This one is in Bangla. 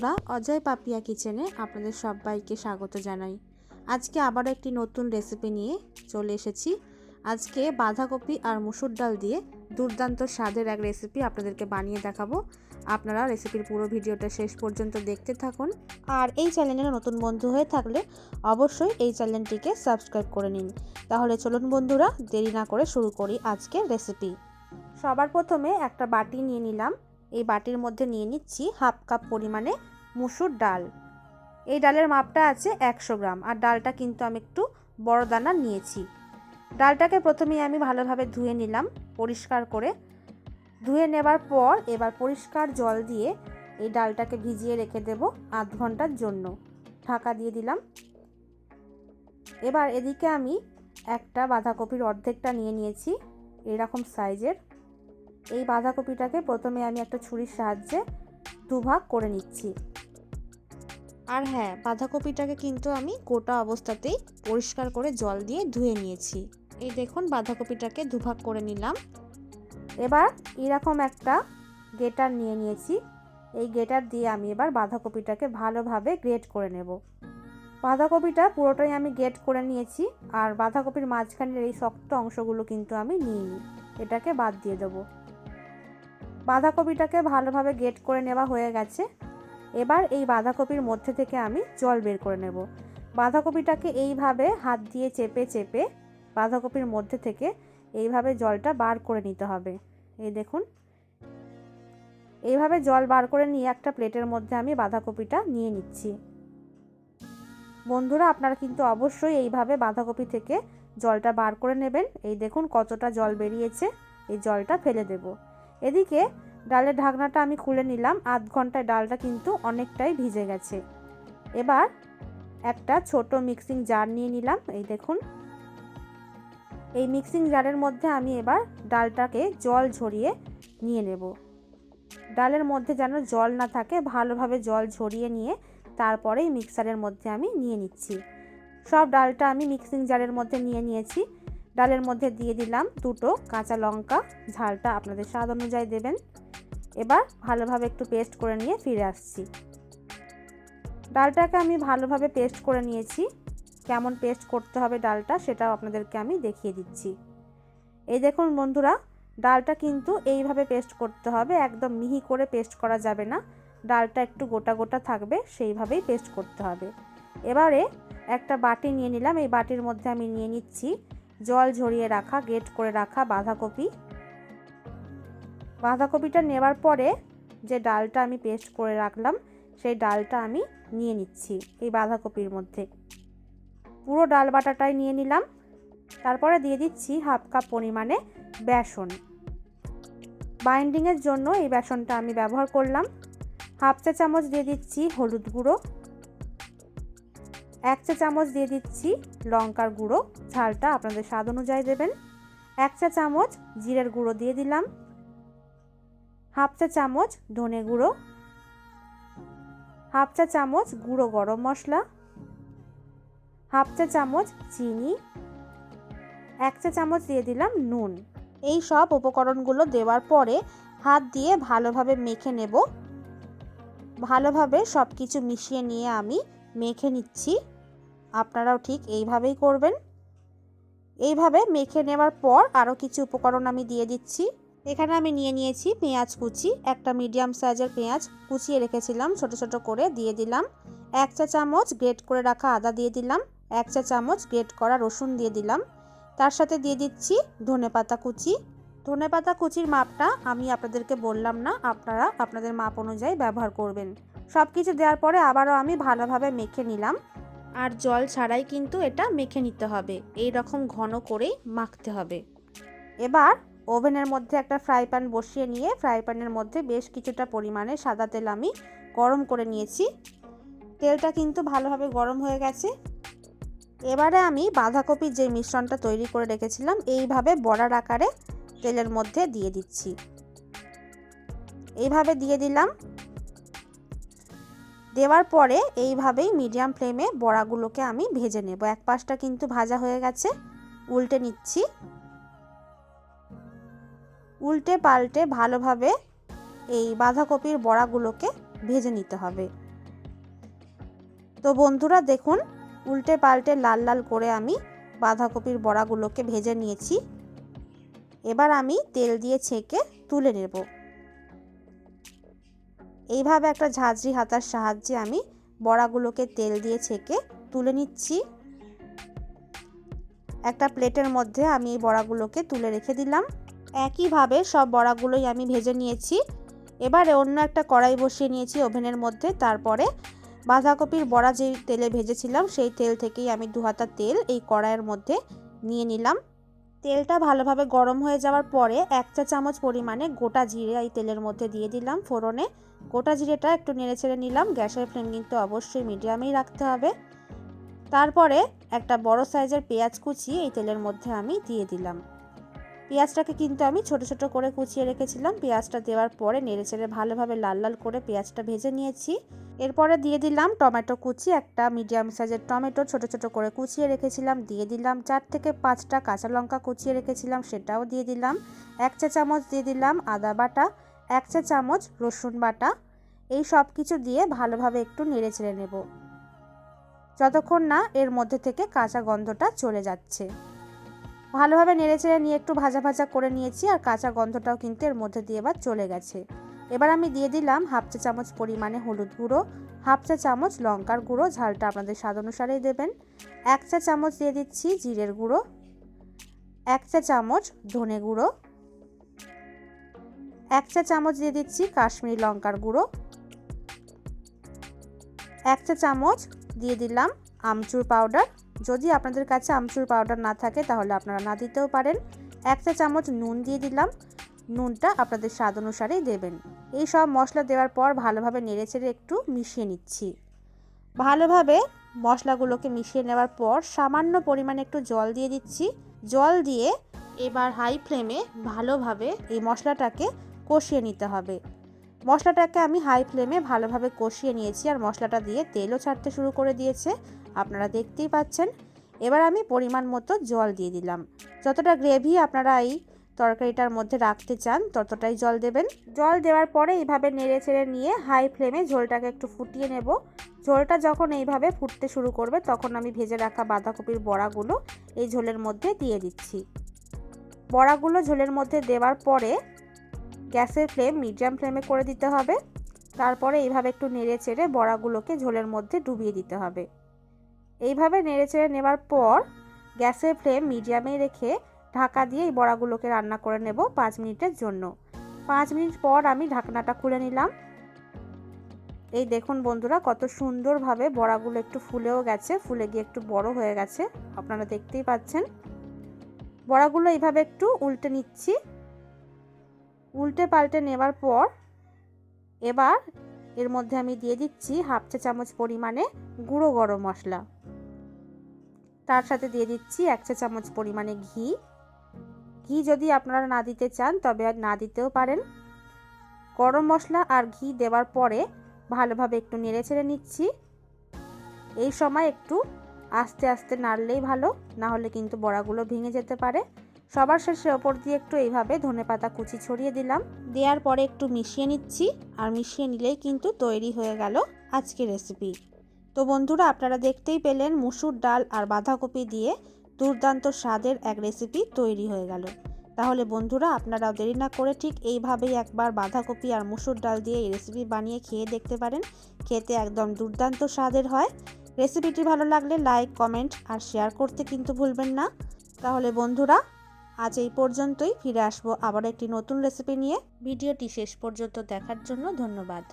অজয় পাপিয়া কিচেনে আপনাদের সবাইকে স্বাগত জানাই। আজকে আবারও একটি নতুন রেসিপি নিয়ে চলে এসেছি। আজকে বাঁধাকপি আর মসুর ডাল দিয়ে দুর্দান্ত স্বাদের এক রেসিপি আপনাদেরকে বানিয়ে দেখাবো। আপনারা রেসিপির পুরো ভিডিওটা শেষ পর্যন্ত দেখতে থাকুন। আর এই চ্যানেলে নতুন বন্ধু হয়ে থাকলে অবশ্যই এই চ্যানেলটিকে সাবস্ক্রাইব করে নিন। তাহলে চলুন বন্ধুরা, দেরি না করে শুরু করি আজকের রেসিপি। সবার প্রথমে একটা বাটি নিয়ে নিলাম। এই বাটির মধ্যে নিয়ে নিচ্ছি হাফ কাপ পরিমাণে মসুর ডাল। এই ডালের মাপটা আছে 100 গ্রাম, আর ডালটা কিন্তু আমি একটু বড় দানার নিয়েছি। ডালটাকে প্রথমেই আমি ভালোভাবে ধুয়ে নিলাম পরিষ্কার করে। ধুয়ে নেবার পর এবার পরিষ্কার জল দিয়ে এই ডালটাকে ভিজিয়ে রেখে দেব আধ ঘন্টার জন্য। ঢাকা দিয়ে দিলাম। এবার এদিকে আমি একটা বাঁধাকপির অর্ধেকটা নিয়ে নিয়েছি এরকম সাইজের। এই বাঁধাকপিটাকে প্রথমে আমি একটা ছুরির সাহায্যে দুভাগ করে নিচ্ছি। আর হ্যাঁ, বাঁধাকপিটাকে কিন্তু আমি গোটা অবস্থাতেই পরিষ্কার করে জল দিয়ে ধুয়ে নিয়েছি। এই দেখুন, বাঁধাকপিটাকে দুভাগ করে নিলাম। এবার এরকম একটা গ্রেটার নিয়ে নিয়েছি। এই গ্রেটার দিয়ে আমি এবার বাঁধাকপিটাকে ভালোভাবে গ্রেট করে নেব। বাঁধাকপিটা পুরোটাই আমি গ্রেট করে নিয়েছি, আর বাঁধাকপির মাঝখানের এই শক্ত অংশগুলো কিন্তু আমি নিইনি, এটাকে বাদ দিয়ে দেবো। বাঁধাকপিটাকে ভালোভাবে গ্রেট করে নেওয়া হয়ে গেছে। এবার এই বাঁধাকপির মধ্যে থেকে আমি জল বের করে নেব। বাঁধাকপিটাকে এইভাবে হাত দিয়ে চেপে চেপে বাঁধাকপির মধ্যে থেকে এইভাবে জলটা বার করে নিতে হবে। এই দেখুন, এইভাবে জল বার করে নিয়ে একটা প্লেটের মধ্যে আমি বাঁধাকপিটা নিয়ে নিচ্ছি। বন্ধুরা, আপনারা কিন্তু অবশ্যই এইভাবে বাঁধাকপি থেকে জলটা বার করে নেবেন। এই দেখুন কতটা জল বেরিয়েছে, এই জলটা ফেলে দেব। এদিকে ডালের ঢাকনাটা আমি খুলে নিলাম। আধ ঘন্টায় ডালটা কিন্তু অনেকটাই ভিজে গেছে। এবার একটা ছোট মিক্সিং জার নিয়ে নিলাম। এই দেখুন, এই মিক্সিং জারের মধ্যে আমি এবার ডালটাকে জল ঝরিয়ে নিয়ে নেব। ডালের মধ্যে যেন জল না থাকে, ভালোভাবে জল ঝরিয়ে নিয়ে তারপরেই মিক্সারের মধ্যে আমি নিয়ে নিচ্ছি। সব ডালটা আমি মিক্সিং জারের মধ্যে নিয়ে নিয়েছি। ডালের মধ্যে দিয়ে দিলাম দুটো কাঁচা লঙ্কা, ঝালটা আপনাদের স্বাদ অনুযায়ী দেবেন। এবার ভালোভাবে একটু পেস্ট করে নিয়ে ফিরে আসছি। ডালটাকে আমি ভালোভাবে পেস্ট করে নিয়েছি। কেমন পেস্ট করতে হবে ডালটা সেটাও আপনাদেরকে আমি দেখিয়ে দিচ্ছি। এই দেখুন বন্ধুরা, ডালটা কিন্তু এইভাবে পেস্ট করতে হবে, একদম মিহি করে পেস্ট করা যাবে না। ডালটা একটু গোটা গোটা থাকবে, সেইভাবেই পেস্ট করতে হবে। এবারে একটা বাটি নিয়ে নিলাম। এই বাটির মধ্যে আমি নিয়ে নিচ্ছি জল ঝরিয়ে রাখা, গ্রেট করে রাখা বাঁধাকপি। বাঁধাকপিটা নেবার পরে যে ডালটা আমি পেস্ট করে রাখলাম সেই ডালটা আমি নিয়ে নিচ্ছি এই বাঁধাকপির মধ্যে। পুরো ডাল বাটাটাই নিয়ে নিলাম। তারপরে দিয়ে দিচ্ছি হাফ কাপ পরিমাণে বেসন। বাইন্ডিংয়ের জন্য এই বেসনটা আমি ব্যবহার করলাম। হাফ চা চামচ দিয়ে দিচ্ছি হলুদ গুঁড়ো, 1 চা চামচ দিয়ে দিচ্ছি লঙ্কার গুঁড়ো, ঝালটা আপনাদের স্বাদ অনুযায়ী দেবেন। 1 চা চামচ জিরের গুঁড়ো দিয়ে দিলাম। হাফ চা চামচ ধনে গুঁড়ো, হাফ চা চামচ গুঁড়ো গরম মশলা, হাফ চা চামচ চিনি, 1 চা চামচ দিয়ে দিলাম নুন। এই সব উপকরণগুলো দেওয়ার পরে হাত দিয়ে ভালোভাবে মেখে নেব। ভালোভাবে সব কিছু মিশিয়ে নিয়ে আমি মেখে নিচ্ছি। আপনারাও ঠিক এইভাবেই করবেন। এইভাবে মেখে নেওয়ার পর আরও কিছু উপকরণ আমি দিয়ে দিচ্ছি। এখানে আমি নিয়ে নিয়েছি পেঁয়াজ কুচি, একটা মিডিয়াম সাইজের পেঁয়াজ কুচিয়ে রেখেছিলাম, ছোট ছোট করে দিয়ে দিলাম। 1 চা চামচ গ্রেট করে রাখা আদা দিয়ে দিলাম। 1 চা চামচ গ্রেট করা রসুন দিয়ে দিলাম। তার সাথে দিয়ে দিচ্ছি ধনেপাতা কুচি। ধনেপাতা কুচির মাপটা আমি আপনাদেরকে বললাম না, আপনারা আপনাদের মাপ অনুযায়ী ব্যবহার করবেন। সব কিছু দেওয়ার পরে আবারও আমি ভালোভাবে মেখে নিলাম। আর জল ছাড়াই কিন্তু এটা মেখে নিতে হবে, এই রকম ঘন করেই মাখতে হবে। এবার ওভেনের মধ্যে একটা ফ্রাই প্যান বসিয়ে নিয়ে ফ্রাই প্যানের মধ্যে বেশ কিছুটা পরিমাণে সাদা তেল আমি গরম করে নিয়েছি। তেলটা কিন্তু ভালোভাবে গরম হয়ে গেছে। এবারে আমি বাঁধাকপির যে মিশ্রণটা তৈরি করে রেখেছিলাম এইভাবে বড়ার আকারে তেলের মধ্যে দিয়ে দিচ্ছি। এইভাবে দিয়ে দিলাম। দেওয়ার পরে এইভাবেই মিডিয়াম ফ্লেমে বড়াগুলোকে আমি ভেজে নেব। এক পাশটা কিন্তু ভাজা হয়ে গেছে, উল্টে নিচ্ছি। উল্টে পাল্টে ভালোভাবে এই বাঁধাকপির বড়াগুলোকে ভেজে নিতে হবে। তো বন্ধুরা দেখুন, উল্টে পাল্টে লাল লাল করে আমি বাঁধাকপির বড়াগুলোকে ভেজে নিয়েছি। এবার আমি তেল দিয়ে ছেঁকে তুলে নেব। এইভাবে একটা ঝাঁঝরি হাতার সাহায্যে আমি বড়াগুলোকে তেল দিয়ে ছেঁকে তুলে নিচ্ছি। একটা প্লেটের মধ্যে আমি এই বড়াগুলোকে তুলে রেখে দিলাম। একইভাবে সব বড়াগুলোই আমি ভেজে নিয়েছি। এবারে অন্য একটা কড়াই বসিয়ে নিয়েছি ওভেনের মধ্যে। তারপরে বাঁধাকপির বড়া যেই তেলে ভেজেছিলাম সেই তেল থেকেই আমি 2 হাতা তেল এই কড়াইয়ের মধ্যে নিয়ে নিলাম। তেলটা ভালোভাবে গরম হয়ে যাওয়ার পরে 1 চা চামচ পরিমাণে গোটা জিরে এই তেলের মধ্যে দিয়ে দিলাম ফোড়নে। গোটা জিরেটা একটু নেড়েচেড়ে নিলাম। গ্যাসের ফ্লেম কিন্তু অবশ্যই মিডিয়ামেই রাখতে হবে। তারপরে একটা বড় সাইজের পেঁয়াজ কুচি এই তেলের মধ্যে আমি দিয়ে দিলাম। পেঁয়াজটাকে কিন্তু আমি ছোট ছোট করে কুচিয়ে রেখেছিলাম। পেঁয়াজটা দেওয়ার পরে নেড়েচেড়ে ভালোভাবে লাল লাল করে পেঁয়াজটা ভেজে নিয়েছি। এরপরে দিয়ে দিলাম টমেটো কুচি, একটা মিডিয়াম সাইজের টমেটো ছোট ছোট করে কুচিয়ে রেখেছিলাম দিয়ে দিলাম। 4 থেকে 5টা কাঁচা লঙ্কা কুচিয়ে রেখেছিলাম সেটাও দিয়ে দিলাম। 1 চা চামচ দিয়ে দিলাম আদা বাটা, 1 চা চামচ রসুন বাটা। এই সব কিছু দিয়ে ভালোভাবে একটু নেড়েচেড়ে নেব যতক্ষণ না এর মধ্যে থেকে কাঁচা গন্ধটা চলে যাচ্ছে। ভালোভাবে নেড়েচেড়ে নিয়ে একটু ভাজা ভাজা করে নিয়েছি আর কাঁচা গন্ধটাও কিন্তু এর মধ্যে দিয়ে এবার চলে গেছে। এবার আমি দিয়ে দিলাম 1/2 চা চামচ পরিমাণে হলুদ গুঁড়ো, 1/2 চা চামচ লঙ্কার গুঁড়ো, ঝালটা আপনাদের স্বাদ অনুসারেই দেবেন। 1 চা চামচ দিয়ে দিচ্ছি জিরের গুঁড়ো, 1 চা চামচ ধনে গুঁড়ো, 1 চা চামচ দিয়ে দিচ্ছি কাশ্মীরি লঙ্কার গুঁড়ো, 1 চা চামচ দিয়ে দিলাম আমচুর পাউডার। যদি আপনাদের কাছে আমচুর পাউডার না থাকে তাহলে আপনারা না দিতেও পারেন। 1 চা চামচ নুন দিয়ে দিলাম। নুনটা আপনাদের স্বাদ অনুসারেই দেবেন। এই সব মশলা দেওয়ার পর ভালোভাবে নেড়েচেড়ে একটু মিশিয়ে নিচ্ছি। ভালোভাবে মশলাগুলোকে মিশিয়ে নেওয়ার পর সামান্য পরিমাণে একটু জল দিয়ে দিচ্ছি। জল দিয়ে এবার হাই ফ্লেমে ভালোভাবে এই মশলাটাকে কষিয়ে নিতে হবে। মশলাটাকে আমি হাই ফ্লেমে ভালোভাবে কষিয়ে নিয়েছি আর মশলাটা দিয়ে তেলও ছাড়তে শুরু করে দিয়েছে, আপনারা দেখতেই পাচ্ছেন। এবার আমি পরিমাণ মতো জল দিয়ে দিলাম। যতটা গ্রেভি আপনারা এই তরকারিটার মধ্যে রাখতে চান ততটাই জল দেবেন। জল দেওয়ার পরে এইভাবে নেড়ে চেড়ে নিয়ে হাই ফ্লেমে ঝোলটাকে একটু ফুটিয়ে নেব। ঝোলটা যখন এইভাবে ফুটতে শুরু করবে তখন আমি ভেজে রাখা বাঁধাকপির বড়াগুলো এই ঝোলের মধ্যে দিয়ে দিচ্ছি। বড়াগুলো ঝোলের মধ্যে দেওয়ার পরে গ্যাসের ফ্লেম মিডিয়াম ফ্লেমে করে দিতে হবে। তারপরে এইভাবে একটু নেড়ে চেড়ে বড়াগুলোকে ঝোলের মধ্যে ডুবিয়ে দিতে হবে। এইভাবে নেড়ে চেড়ে নেবার পর গ্যাসের ফ্লেম মিডিয়ামে রেখে ঢাকা দিয়ে এই বড়াগুলোকে রান্না করে নেব 5 মিনিটের জন্য। 5 মিনিট পর আমি ঢাকনাটা খুলে নিলাম। এই দেখুন বন্ধুরা কত সুন্দরভাবে বড়াগুলো একটু ফুলেও গেছে, ফুলে গিয়ে একটু বড় হয়ে গেছে, আপনারা দেখতেই পাচ্ছেন। বড়াগুলো এইভাবে একটু উল্টে নিচ্ছি। উল্টে পাল্টে নেবার পর এবার এর মধ্যে আমি দিয়ে দিচ্ছি 1/2 চা চামচ পরিমাণে গুঁড়ো গরম মশলা। তার সাথে দিয়ে দিচ্ছি 1 চা চামচ পরিমাণে ঘি। ঘি যদি আপনারা না দিতে চান তবে আর না দিতেও পারেন। গরম মশলা আর ঘি দেওয়ার পরে ভালোভাবে একটু নেড়েচেড়ে নিচ্ছি। এই সময় একটু আস্তে আস্তে নাড়লেই ভালো, না হলে কিন্তু বড়াগুলো ভেঙে যেতে পারে। সবার শেষে ওপর দিয়ে একটু এইভাবে ধনেপাতা কুচি ছড়িয়ে দিলাম। দেওয়ার পরে একটু মিশিয়ে নিচ্ছি আর মিশিয়ে নিলেই কিন্তু তৈরি হয়ে গেল আজকের রেসিপি। তো বন্ধুরা আপনারা দেখতেই পেলেন মুসুর ডাল আর বাঁধাকপি দিয়ে দুর্দান্ত স্বাদের এক রেসিপি তৈরি হয়ে গেল। তাহলে বন্ধুরা আপনারাও দেরি না করে ঠিক এইভাবেই একবার বাঁধাকপি আর মুসুর ডাল দিয়ে এই রেসিপি বানিয়ে খেয়ে দেখতে পারেন। খেতে একদম দুর্দান্ত স্বাদের হয়। রেসিপিটি ভালো লাগলে লাইক, কমেন্ট আর শেয়ার করতে কিন্তু ভুলবেন না। তাহলে বন্ধুরা আজ এই পর্যন্তই, ফিরে আসবো আবার একটি নতুন রেসিপি নিয়ে। ভিডিওটি শেষ পর্যন্ত দেখার জন্য ধন্যবাদ।